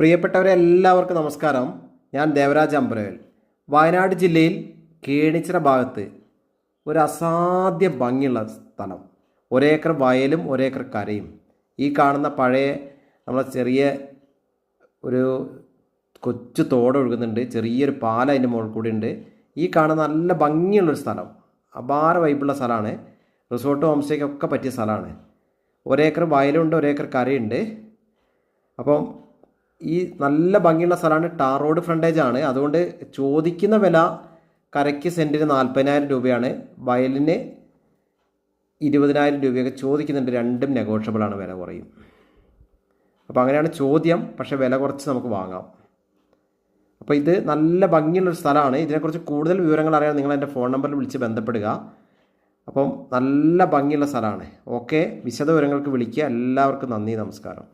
പ്രിയപ്പെട്ടവരെ എല്ലാവർക്കും നമസ്കാരം. ഞാൻ ദേവരാജ് അമ്പരവേൽ. വയനാട് ജില്ലയിൽ കേണിച്ചിറ ഭാഗത്ത് ഒരു അസാധ്യ ഭംഗിയുള്ള സ്ഥലം. ഒരേക്കർ വയലും ഒരേക്കർ കരയും. ഈ കാണുന്ന പഴയ നമ്മളെ ചെറിയ ഒരു കൊച്ചു തോട് ഒഴുകുന്നുണ്ട്. ചെറിയൊരു പാലം അതിൻ്റെ മുകളിൽ കൂടി ഉണ്ട്. ഈ കാണുന്ന നല്ല ഭംഗിയുള്ളൊരു സ്ഥലം, അപാര വൈബുള്ള സ്ഥലമാണ്. റിസോർട്ട് ഹോം സ്റ്റേക്കൊക്കെ പറ്റിയ സ്ഥലമാണ്. ഒരേക്കർ വയലുണ്ട്, ഒരേക്കർ കരയുണ്ട്. അപ്പം ഈ നല്ല ഭംഗിയുള്ള സ്ഥലമാണ്. ടാർ റോഡ് ഫ്രണ്ടേജ് ആണ്. അതുകൊണ്ട് ചോദിക്കുന്ന വില കരയ്ക്ക് സെൻറ്റിന് 40,000 രൂപയാണ്. വയലിന് 20,000 രൂപയൊക്കെ ചോദിക്കുന്നുണ്ട്. രണ്ടും നെഗോഷ്യബിളാണ്, വില കുറയും. അപ്പോൾ അങ്ങനെയാണ് ചോദ്യം. പക്ഷേ വില കുറച്ച് നമുക്ക് വാങ്ങാം. അപ്പോൾ ഇത് നല്ല ഭംഗിയുള്ളൊരു സ്ഥലമാണ്. ഇതിനെക്കുറിച്ച് കൂടുതൽ വിവരങ്ങൾ അറിയാൻ നിങ്ങൾ എൻ്റെ ഫോൺ നമ്പറിൽ വിളിച്ച് ബന്ധപ്പെടുക. അപ്പം നല്ല ഭംഗിയുള്ള സ്ഥലമാണ്. ഓക്കെ, വിശദ വിവരങ്ങൾക്ക് വിളിക്കുക. എല്ലാവർക്കും നന്ദി, നമസ്കാരം.